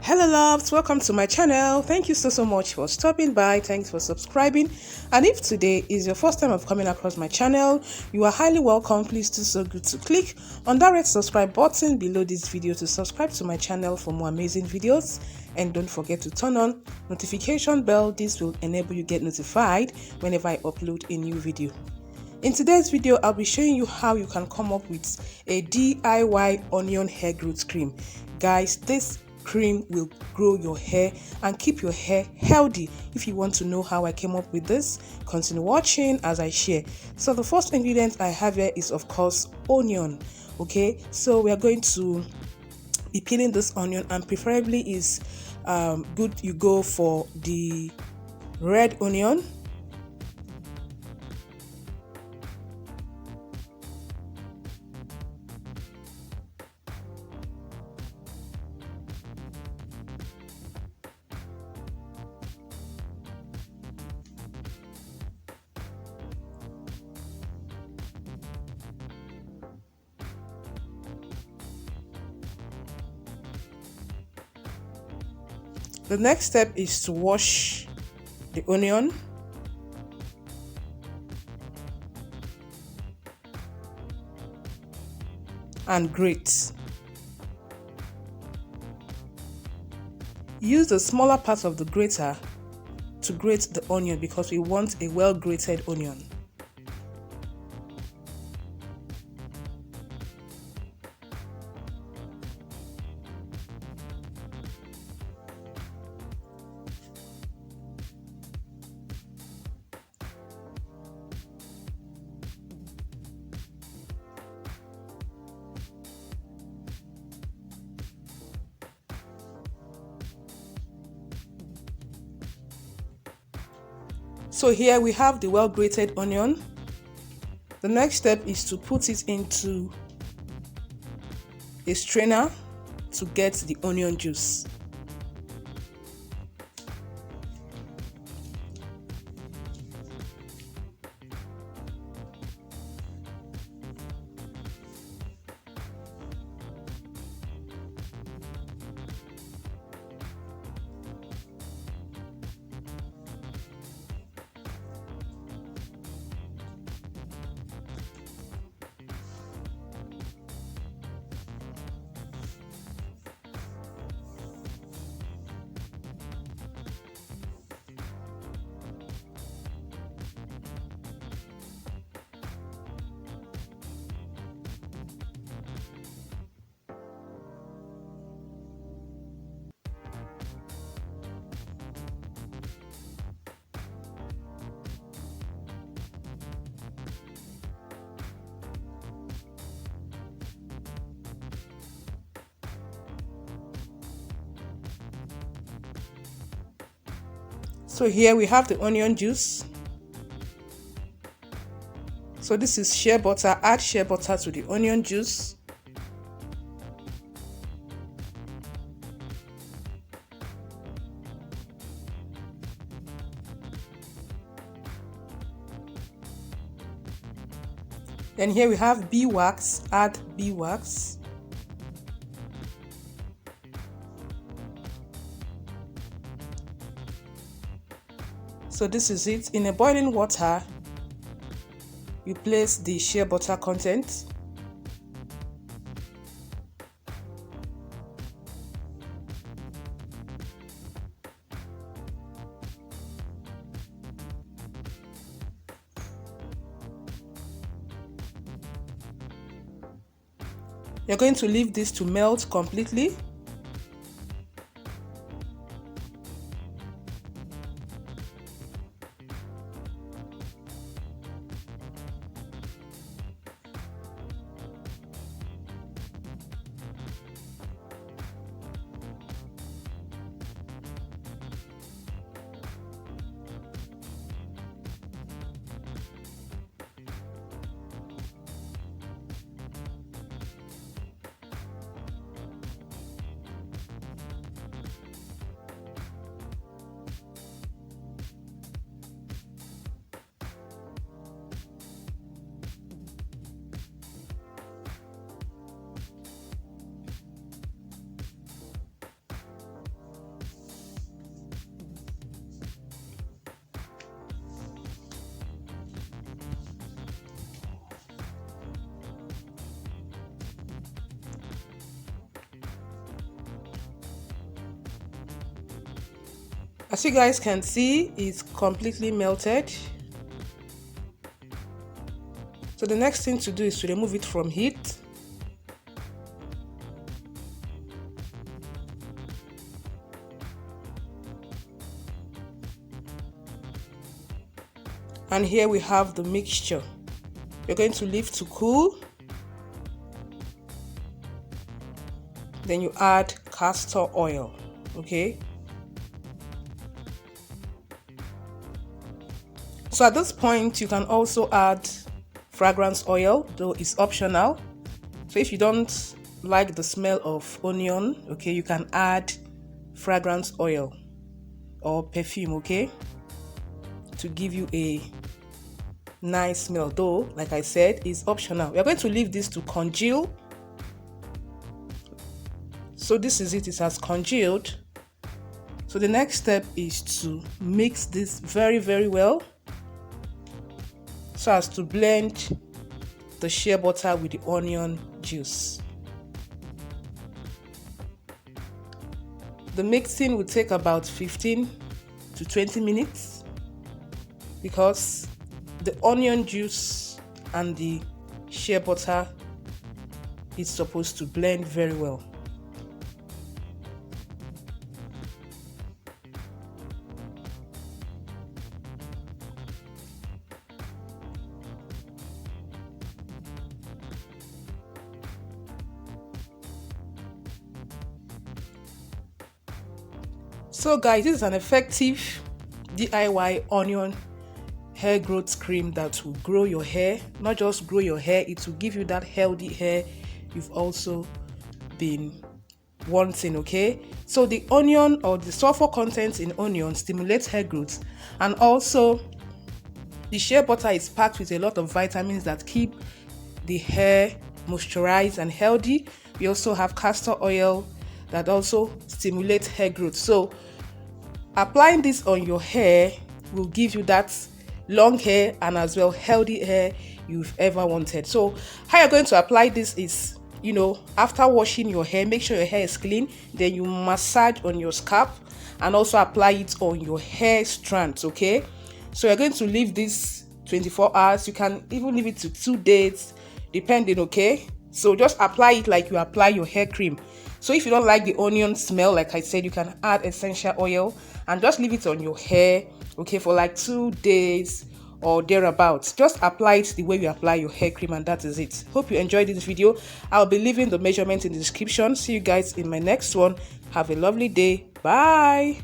Hello loves, welcome to my channel. Thank you so much for stopping by. Thanks for subscribing. And if today is your first time of coming across my channel, you are highly welcome. Please do so good to click on that red subscribe button below this video to subscribe to my channel for more amazing videos. And don't forget to turn on notification bell. This will enable you get notified whenever I upload a new video. In today's video, I'll be showing you how you can come up with a DIY onion hair growth cream. Guys, this cream will grow your hair and keep your hair healthy. If you want to know how I came up with this, continue watching as I share. So the first ingredient I have here is of course onion. Okay, so we are going to be peeling this onion, and preferably is good you go for the red onion. The next step is to wash the onion. And grate. Use the smaller part of the grater to grate the onion because we want a well grated onion. So here we have the well grated onion. The next step is to put it into a strainer to get the onion juice. So here we have the onion juice. So this is shea butter. Add shea butter to the onion juice. Then here we have beeswax. Add beeswax. So this is it. In a boiling water, you place the shea butter content. You're going to leave this to melt completely. As you guys can see, it's completely melted. So the next thing to do is to remove it from heat. And here we have the mixture. You're going to leave to cool. Then you add castor oil, okay? So at this point, you can also add fragrance oil, though it's optional. So if you don't like the smell of onion, okay, you can add fragrance oil or perfume, okay, to give you a nice smell, though like I said, it's optional. We are going to leave this to congeal. So this is it, it has congealed. So the next step is to mix this very, very well so as to blend the shea butter with the onion juice. The mixing will take about 15 to 20 minutes because the onion juice and the shea butter is supposed to blend very well. So guys, this is an effective DIY onion hair growth cream that will grow your hair. Not just grow your hair, it will give you that healthy hair you've also been wanting, okay? So the onion or the sulfur content in onion stimulates hair growth, and also the shea butter is packed with a lot of vitamins that keep the hair moisturized and healthy. We also have castor oil that also stimulates hair growth. So applying this on your hair will give you that long hair and as well healthy hair you've ever wanted. So how you're going to apply this is, after washing your hair, make sure your hair is clean, then you massage on your scalp and also apply it on your hair strands, okay? So you're going to leave this 24 hours. You can even leave it to 2 days depending, okay? So just apply it like you apply your hair cream. So if you don't like the onion smell, like I said, you can add essential oil and just leave it on your hair, okay, for like 2 days or thereabouts. Just apply it the way you apply your hair cream, and that is it. Hope you enjoyed this video. I'll be leaving the measurement in the description. See you guys in my next one. Have a lovely day. Bye.